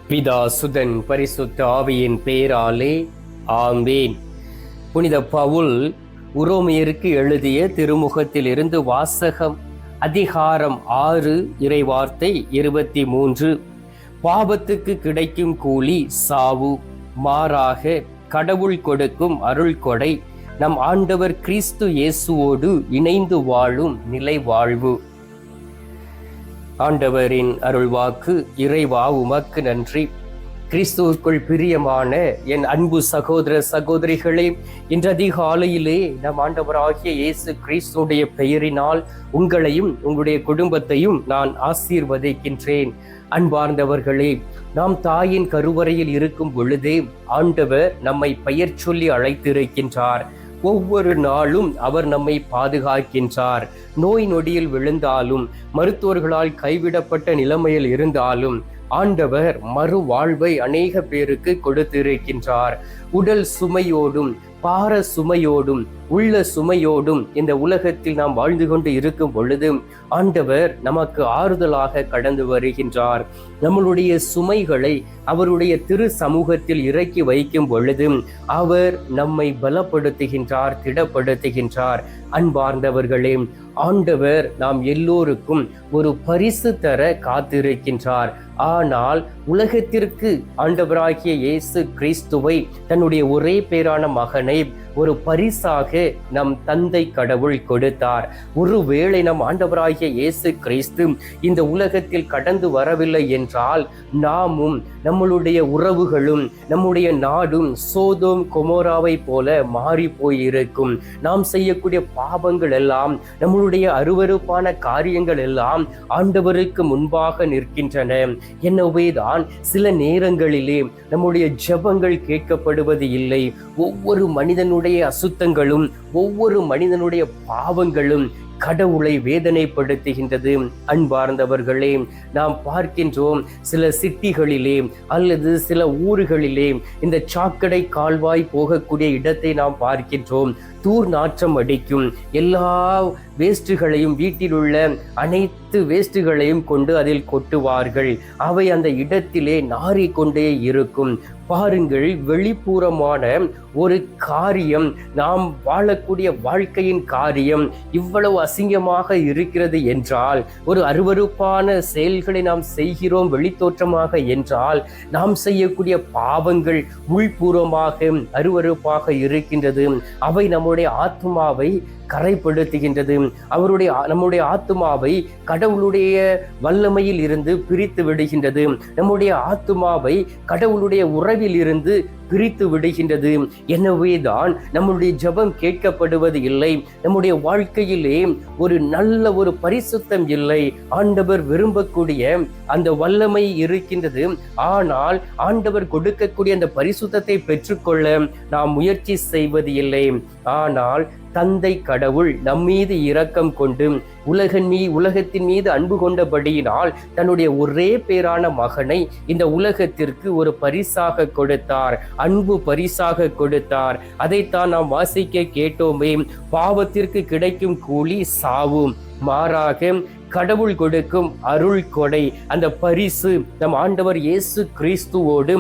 பிதா சுதன் பரிசுத்த ஆவியின் பேராலே ஆமேன். புனித பவுல் உரோமையருக்கு எழுதிய திருமுகத்தில் இருந்து வாசகம். அதிகாரம் 6 இறைவார்த்தை 23. பாவத்துக்கு கிடைக்கும் கூலி சாவு, மாறாக கடவுள் கொடுக்கும் அருள் கொடை நம் ஆண்டவர் கிறிஸ்து இயேசுவோடு இணைந்து வாழும் நிலை வாழ்வு. ஆண்டவரின் அருள்வாக்கு. இறைவா உமக்கு நன்றி. கிறிஸ்துவுக்குள் பிரியமான என் அன்பு சகோதர சகோதரிகளே, இன்று அதிகாலையிலே நம் ஆண்டவராகிய இயேசு கிறிஸ்துடைய பெயரினால் உங்களையும் உங்களுடைய குடும்பத்தையும் நான் ஆசீர்வதிக்கின்றேன். அன்பார்ந்தவர்களே, நாம் தாயின் கருவறையில் இருக்கும் பொழுதே ஆண்டவர் நம்மை பெயர் சொல்லி அழைத்திருக்கின்றார். ஒவ்வொரு நாளும் அவர் நம்மை பாதுகாக்கின்றார். நோய் நொடியில் விழுந்தாலும், மருத்துவர்களால் கைவிடப்பட்ட நிலைமையில் இருந்தாலும் ஆண்டவர் மறு வாழ்வை அநேக பேருக்கு கொடுத்திருக்கின்றார். உடல் சுமையோடும் பார சுமையோடும் உள்ள சுமையோடும் இந்த உலகத்தில் நாம் வாழ்ந்து கொண்டு இருக்கும் பொழுது ஆண்டவர் நமக்கு ஆறுதலாக கடந்து வருகின்றார். நம்மளுடைய சுமைகளை அவருடைய திரு சமூகத்தில் இறக்கி வைக்கும் பொழுது அவர் நம்மை பலப்படுத்துகின்றார், திடப்படுத்துகின்றார். அன்பார்ந்தவர்களே, ஆண்டவர் நாம் எல்லோருக்கும் ஒரு பரிசு தர காத்திருக்கின்றார். ஆனால் உலகத்திற்கு ஆண்டவராகிய இயேசு கிறிஸ்துவை, தன்னுடைய ஒரே பேரான மகனை ஒரு பரிசாக நம் தந்தை கடவுள் கொடுத்தார். ஒருவேளை நம் ஆண்டவராகிய இயேசு கிறிஸ்து இந்த உலகத்தில் கடந்து வரவில்லை என்றால் நாமும் நம்மளுடைய உறவுகளும் நம்முடைய நாடும் சோதோம் கொமோராவை போல மாறி போயிருக்கும். நாம் செய்யக்கூடிய பாவங்கள் எல்லாம், நம்மளுடைய அருவருப்பான காரியங்கள் எல்லாம் ஆண்டவருக்கு முன்பாக நிற்கின்றன. எனவேதான் சில நேரங்களிலே நம்முடைய ஜெபங்கள் கேட்கப்படுவது இல்லை. ஒவ்வொரு மனிதனுடைய அசுத்தங்களும், ஒவ்வொரு மனிதனுடைய பாவங்களும் கடவுளை வேதனைப்படுத்துகின்றது. அன்பார்ந்தவர்களே, நாம் பார்க்கின்றோம் சில சிட்டிகளிலே அல்லது சில ஊர்களிலே இந்த சாக்கடை கால்வாய் போகக்கூடிய இடத்தை நாம் பார்க்கின்றோம். தூர் நாற்றம் அடிக்கும். எல்லா வேஸ்டுகளையும், வீட்டில் உள்ள அனைத்து வேஸ்டுகளையும் கொண்டு அதில் கொட்டுவார்கள். அவை அந்த இடத்திலே நாறிக்கொண்டே இருக்கும். பாருங்கள், வெளிப்புறமான ஒரு காரியம், நாம் வாழக்கூடிய வாழ்க்கையின் காரியம் இவ்வளவு அசிங்கமாக இருக்கிறது என்றால், ஒரு அருவருப்பான செயல்களை நாம் செய்கிறோம் வெளித்தோற்றமாக என்றால், நாம் செய்யக்கூடிய பாவங்கள் உள்பூர்வமாக அருவருப்பாக இருக்கின்றது. அவை நம்முடைய ஆத்மாவை கரைப்படுத்துகின்றது. நம்முடைய ஆத்மாவை கடவுளுடைய வல்லமையில் இருந்து பிரித்து விடுகின்றது. நம்முடைய ஆத்மாவை கடவுளுடைய உறவில் இருந்து பிரித்து விடுகின்றது. எனவேதான் நம்முடைய ஜெபம் கேட்கப்படுவது இல்லை. நம்முடைய வாழ்க்கையிலே ஒரு நல்ல ஒரு பரிசுத்தம் இல்லை. ஆண்டவர் விரும்பக்கூடிய அந்த வல்லமை இருக்கின்றது. ஆனால் ஆண்டவர் கொடுக்கக்கூடிய அந்த பரிசுத்தத்தை பெற்றுக்கொள்ள நாம் முயற்சி செய்வது இல்லை. ஆனால் தந்தை கடவுள் நம்மீது இரக்கம் கொண்டு உலகத்தின் மீது அன்பு கொண்டபடியினால் தன்னுடைய ஒரே பேரான மகனை இந்த உலகத்திற்கு ஒரு பரிசாக கொடுத்தார், அன்பு பரிசாக கொடுத்தார். அதைத்தான் நாம் வாசிக்க கேட்டோமே. பாவத்திற்கு கிடைக்கும் கூலி சாவு, மாறாக கடவுள் கொடுக்கும் அருள் கொடை, அந்த பரிசு நம் ஆண்டவர் இயேசு கிறிஸ்துவோடு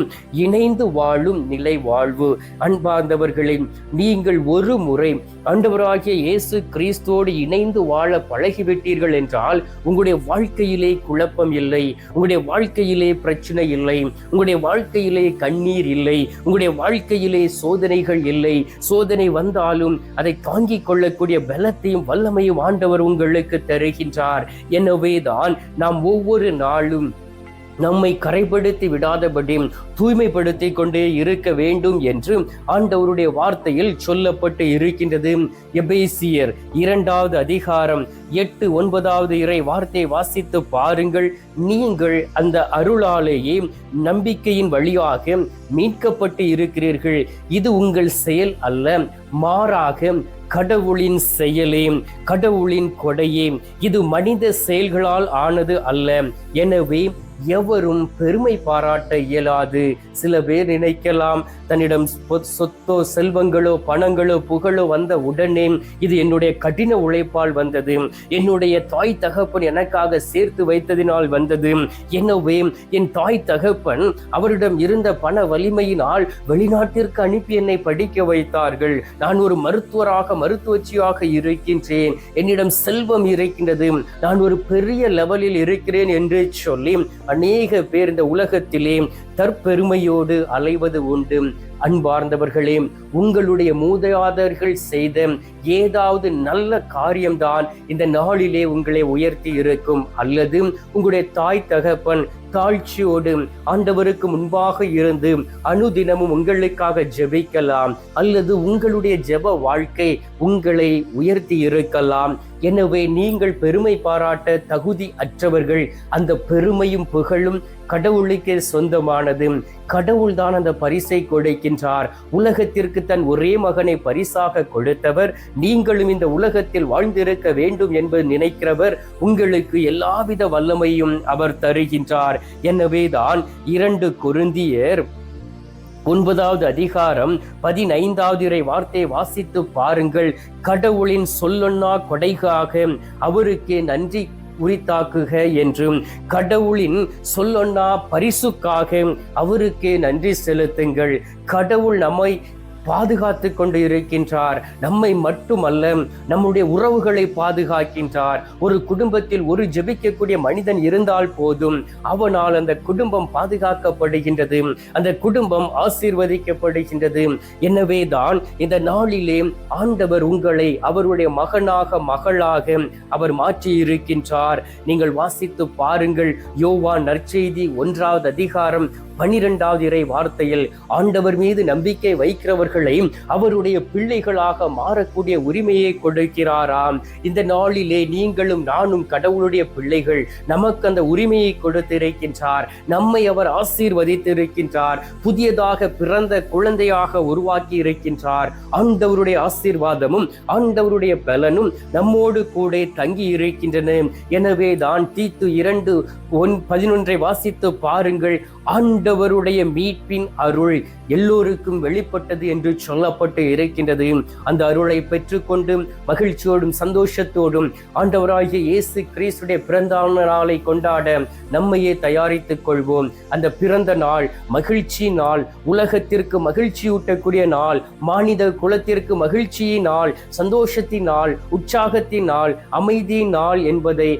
இணைந்து வாழும் நிலை வாழ்வு. அன்பார்ந்தவர்களே, நீங்கள் ஒரு முறை ஆண்டவராகிய இயேசு கிறிஸ்துவோடு இணைந்து வாழ பழகிவிட்டீர்கள் என்றால் உங்களுடைய வாழ்க்கையிலே குழப்பம் இல்லை, உங்களுடைய வாழ்க்கையிலே பிரச்சனை இல்லை, உங்களுடைய வாழ்க்கையிலே கண்ணீர் இல்லை, உங்களுடைய வாழ்க்கையிலே சோதனைகள் இல்லை. சோதனை வந்தாலும் அதை தாங்கிக் கொள்ளக்கூடிய பலத்தையும் வல்லமையும் ஆண்டவர் உங்களுக்கு தருகின்றார். எனவேதான் நாம் ஒவ்வொரு நாளும் நம்மை கரைப்படுத்தி விடாதபடி தூய்மைப்படுத்தி கொண்டே இருக்க வேண்டும் என்று ஆண்டவருடைய வார்த்தையில் சொல்லப்பட்டு இருக்கின்றது. எபேசியர் 2வது அதிகாரம் 8, 9வது இறை வார்த்தையை வாசித்து பாருங்கள். நீங்கள் அந்த அருளாலேயே நம்பிக்கையின் வழியாக மீட்கப்பட்டு இருக்கிறீர்கள். இது உங்கள் செயல் அல்ல, மாறாக கடவுளின் செயலே, கடவுளின் கொடையே. இது மனித செயல்களால் ஆனது அல்ல. எனவே எவரும் பெருமை பாராட்ட இயலாது. சில பேர் நினைக்கலாம், தன்னிடம் சொத்தோ செல்வங்களோ பணங்களோ புகழோ வந்த உடனே இது என்னுடைய கடின உழைப்பால் வந்தது, என்னுடைய தாய் தகப்பன் எனக்காக சேர்த்து வைத்ததினால் வந்தது, எனவே என் தாய் தகப்பன் அவரிடம் இருந்த பண வலிமையினால் வெளிநாட்டிற்கு அனுப்பி என்னை படிக்க வைத்தார்கள், நான் ஒரு மருத்துவச்சியாக இருக்கின்றேன், என்னிடம் செல்வம் இருக்கின்றது, நான் ஒரு பெரிய லெவலில் இருக்கிறேன் என்று சொல்லி அநேக பேர் இந்த உலகத்திலே தற்பெருமையோடு அலைவது உண்டு. அன்பார்ந்தவர்களே, உங்களுடைய மூதாதையர்கள் செய்த ஏதாவது நல்ல காரியம்தான் இந்த நாளிலே உங்களை உயர்த்தி இருக்கும். அல்லது உங்களுடைய தாய் தகப்பன் தாழ்ச்சியோடு ஆண்டவருக்கு முன்பாக இருந்து அனுதினமும் உங்களுக்காக ஜெபிக்கலாம். அல்லது உங்களுடைய ஜெப வாழ்க்கை உங்களை உயர்த்தி இருக்கலாம். எனவே நீங்கள் பெருமை பாராட்ட தகுதி அற்றவர்கள். அந்த பெருமையும் புகழும் கடவுளுக்கே சொந்தமானது. கடவுள்தான் அந்த பரிசை கொடுக்கின்றார். உலகத்திற்கு தன் ஒரே மகனை பரிசாக கொடுத்தவர். நீங்களும் இந்த உலகத்தில் வாழ்ந்திருக்க வேண்டும் என்பது நினைக்கிறவர். உங்களுக்கு எல்லாவித வல்லமையும் அவர் தருகின்றார். எனவேதான் 2 கொரிந்தியர் 9வது அதிகாரம் 15வது இறை வார்த்தை வாசித்து பாருங்கள். கடவுளின் சொல்லொன்னா கொடைக்காக அவருக்கே நன்றி உரித்தாக்குக என்றும், கடவுளின் சொல்லொன்னா பரிசுக்காக அவருக்கே நன்றி செலுத்துங்கள். கடவுள் நம்மை பாதுகாத்து கொண்டு இருக்கின்றார். நம்மை மட்டுமல்ல, நம்முடைய உறவுகளை பாதுகாக்கின்றார். ஒரு குடும்பத்தில் ஒரு ஜெபிக்கக்கூடிய மனிதன் இருந்தால் போதும், அவனால் அந்த குடும்பம் பாதுகாக்கப்படுகின்றது, அந்த குடும்பம் ஆசீர்வதிக்கப்படுகின்றது. எனவே தான் இந்த நாளிலே ஆண்டவர் உங்களை அவருடைய மகனாக மகளாக அவர் மாற்றி இருக்கின்றார். நீங்கள் வாசித்து பாருங்கள். யோவான் நற்செய்தி 1வது அதிகாரம் 12வது இறை வார்த்தையில் ஆண்டவர் மீது நம்பிக்கை வைக்கிறவர்களை அவருடைய பிள்ளைகளாக மாறக்கூடிய உரிமையை கொடுக்கிறாராம். இந்த நாளிலே நீங்களும் நானும் கடவுளுடைய பிள்ளைகள். நமக்கு அந்த உரிமையை கொடுத்திருக்கின்றார். நம்மை அவர் ஆசீர்வதித்திருக்கின்றார். புதியதாக பிறந்த குழந்தையாக உருவாக்கி இருக்கின்றார். ஆண்டவருடைய ஆசீர்வாதமும் ஆண்டவருடைய பலனும் நம்மோடு கூட தங்கி இருக்கின்றன. எனவே தான் தீத்து 2:11 வாசித்து பாருங்கள். ஆண்டவருடைய மீட்பின் அருள் எல்லோருக்கும் வெளிப்பட்டது என்று சொல்லப்பட்டு இருக்கின்றது. அந்த அருளை பெற்றுக்கொண்டு மகிழ்ச்சியோடும் சந்தோஷத்தோடும் ஆண்டவராகிய இயேசு கிறிஸ்துடைய பிறந்த நாளை கொண்டாட நம்மையே தயாரித்துக் கொள்வோம். அந்த பிறந்த நாள் மகிழ்ச்சி நாள், உலகத்திற்கு மகிழ்ச்சியூட்டக்கூடிய நாள், மானிட குலத்திற்கு மகிழ்ச்சியின் நாள், சந்தோஷத்தின் நாள், உற்சாகத்தின் நாள், அமைதியின் நாள் என்பதை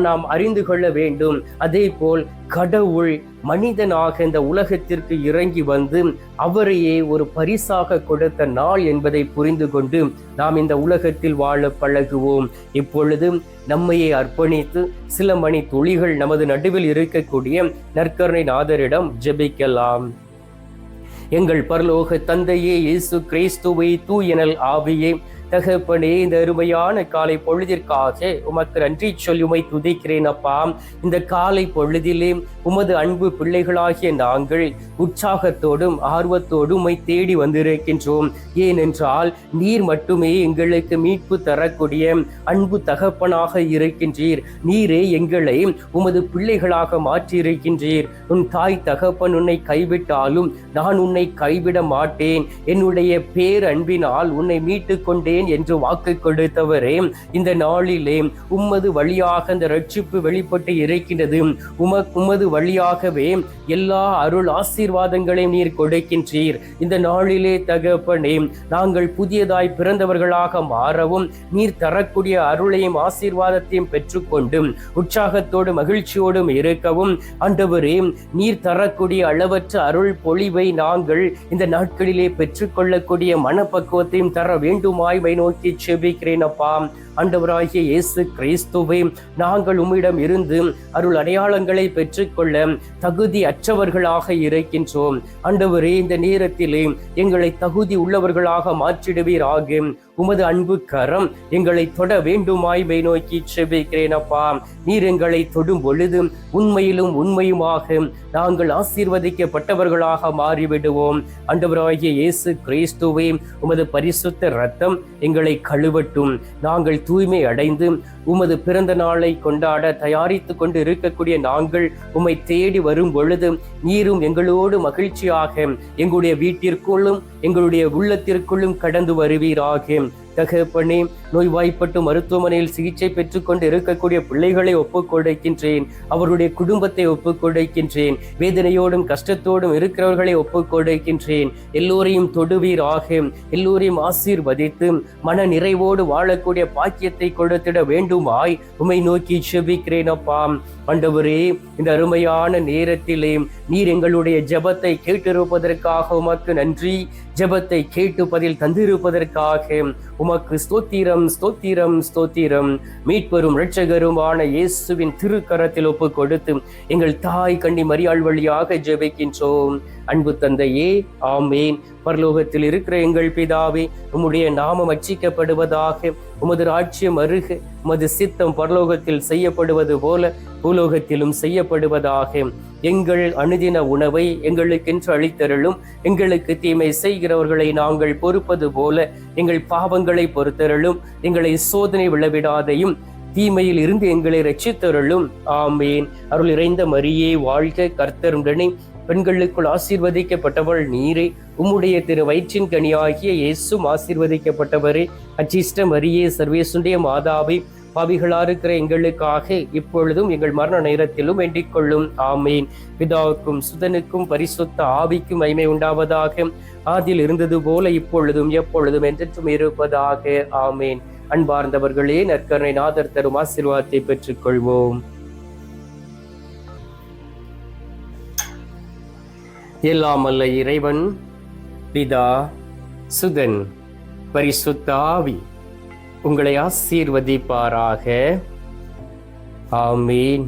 நாம் அறிந்து கொள்ள வேண்டும். அதே போல் கடவுள் மனிதனாக இந்த உலகத்திற்கு இறங்கி வந்து அவரையே ஒரு பரிசாக கொடுத்த நாள் என்பதை புரிந்து கொண்டு நாம் இந்த உலகத்தில் வாழ பழகுவோம். இப்பொழுது நம்மையே அர்ப்பணித்து சில மணி துளிகள் நமது நடுவில் இருக்கக்கூடிய நற்கருணை நாதரிடம் ஜெபிக்கலாம். எங்கள் பரலோக தந்தையே, இயேசு கிறிஸ்துவை தூயனல் ஆவியே, தகப்பனே, இந்த அருமையான காலை பொழுதிற்காக உமக்கு நன்றி சொல்லி உமை துதிக்கிறேன் அப்பா. இந்த காலை பொழுதிலே உமது அன்பு பிள்ளைகளாகிய நாங்கள் உற்சாகத்தோடும் ஆர்வத்தோடும் உமை தேடி வந்திருக்கின்றோம். ஏனென்றால் நீர் மட்டுமே எங்களுக்கு மீட்பு தரக்கூடிய அன்பு தகப்பனாக இருக்கின்றீர். நீரே எங்களை உமது பிள்ளைகளாக மாற்றியிருக்கின்றீர். உன் தாய் தகப்பன் உன்னை கைவிட்டாலும் நான் உன்னை கைவிட மாட்டேன், என்னுடைய பேரன்பினால் உன்னை மீட்டு கொண்டேன் என்று வாக்கு கொடுத்தவரே, இந்த நாளிலே உம்மது வழியாக அந்த ரட்சிப்பு வெளிப்பட்டு இருக்கின்றது. உமது வழியாகவே எல்லா அருள் ஆசீர்வாதங்களையும் நீர் கொடுக்கின்றீர். இந்த நாளிலே தகப்பனே, நாங்கள் புதியதாய் பிறந்தவர்களாக மாறவும் நீர் தரக்கூடிய அருளையும் ஆசீர்வாதத்தையும் பெற்றுக்கொண்டு உற்சாகத்தோடு மகிழ்ச்சியோடும் இருக்கவும் ஆண்டவரே, நீர் தரக்கூடிய அளவற்ற அருள் பொழிவை நாங்கள் இந்த நாட்களிலே பெற்றுக்கொள்ளக்கூடிய மனப்பக்குவத்தையும் தர வேண்டுமாய் நோக்கி செபிக்கிறேன் அப்பா. ஆண்டவராகிய இயேசு கிறிஸ்துவே, நாங்கள் உம்மிடம் இருந்து அருள் அடையாளங்களை பெற்றுக்கொள்ள தகுதி அற்றவர்களாக இருக்கின்றோம். ஆண்டவரே, இந்த நேரத்திலே எங்களை தகுதி உள்ளவர்களாக மாற்றிடுவீராக. உமது அன்பு கரம் எங்களை தொட வேண்டுமாய் நோக்கி செபிக்கிறேன் அப்பா. நீர் எங்களை தொடும் பொழுது உண்மையிலும் உண்மையுமாக நாங்கள் ஆசீர்வதிக்கப்பட்டவர்களாக மாறிவிடுவோம். ஆண்டவராகிய இயேசு கிறிஸ்துவே, உமது பரிசுத்த இரத்தம் எங்களை கழுவட்டும். நாங்கள் தூய்மை அடைந்து உமது பிறந்த நாளை கொண்டாட தயாரித்து கொண்டு இருக்கக்கூடிய நாங்கள் உம்மை தேடி வரும் பொழுது நீரும் எங்களோடு மகிழ்ச்சியாக எங்களுடைய வீட்டிற்குள்ளும் எங்களுடைய உள்ளத்திற்குள்ளும் கடந்து வருவீராக. தகப்பனே, நோய்வாய்ப்பட்டு மருத்துவமனையில் சிகிச்சை பெற்றுக்கொண்டு இருக்கக்கூடிய பிள்ளைகளை ஒப்புக்கொடுக்கின்றேன். அவருடைய குடும்பத்தை ஒப்புக்கொடுக்கின்றேன். வேதனையோடும் கஷ்டத்தோடும் இருக்கிறவர்களை ஒப்புக்கொடுக்கின்றேன். எல்லோரையும் தொடுவீராக. எல்லோரையும் ஆசீர்வதித்து மன நிறைவோடு வாழக்கூடிய பாக்கியத்தை கொடுத்திட வேண்டுமாய் உம்மை நோக்கி செபிக்கிறேன் அப்பா. ஆண்டவரே, இந்த அருமையான நேரத்திலே நீர் எங்களுடைய ஜெபத்தை கேட்டிருப்பதற்காக உமக்கு நன்றி. ஜெபத்தை கேட்டு பதில் தந்திருப்பதற்காக உமக்கு ஸ்தோத்திரம், ஸ்தோத்திரம், ஸ்தோத்திரம். மீட்பெரும் இரட்சகருமான இயேசுவின் திருக்கரத்தில் ஒப்பு கொடுத்து எங்கள் தாய் கன்னி மரியாள் வழியாக ஜெபிக்கின்றோம். அன்பு தந்தையே, ஆமேன். பரலோகத்தில் இருக்கிற எங்கள் பிதாவே, உம்முடைய நாமம் அர்ச்சிக்கப்படுவதாக. உமது ராஜ்யம் அருக. உமது சித்தம் பரலோகத்தில் செய்யப்படுவது போல பூலோகத்திலும் செய்யப்படுவதாக. எங்கள் அனுதின உணவை எங்களுக்கென்று அளித்தருளும். எங்களுக்கு தீமை செய்கிறவர்களை நாங்கள் பொறுப்பது போல எங்கள் பாவங்களை பொறுத்தருளும். எங்களை சோதனை விழவிடாதையும் தீமையில் இருந்து எங்களை ரட்சித்தருளும். ஆமேன். அருள் நிறைந்த மரியே வாழ்க, கர்த்தர் உடனே பெண்களுக்குள் ஆசீர்வதிக்கப்பட்டவள் நீரே. உம்முடைய திரு வயிற்றின் கனியாகிய இயேசும் ஆசீர்வதிக்கப்பட்டவரே. அச்சிஷ்ட மரியே, சர்வேசுடைய மாதாவை, பாவிகளா இருக்கிற எங்களுக்காக இப்பொழுதும் எங்கள் மரண நேரத்திலும் வேண்டிக் கொள்ளும். ஆமேன். பிதாவுக்கும் சுதனுக்கும் பரிசுத்த ஆவிக்கும் மகிமை உண்டாவதாக. ஆதியில் இருந்தது போல இப்பொழுதும் எப்பொழுதும் என்றென்றும் இருப்பதாக. ஆமேன். அன்பார்ந்தவர்களே, நற்கருணை நாதர் தரும் ஆசீர்வாதத்தை பெற்றுக் கொள்வோம். எல்லாம் அல்ல இறைவன், பிதா, சுதன், பரிசுத்த ஆவி உங்களை ஆசீர்வதிப்பாராக. ஆமீன்.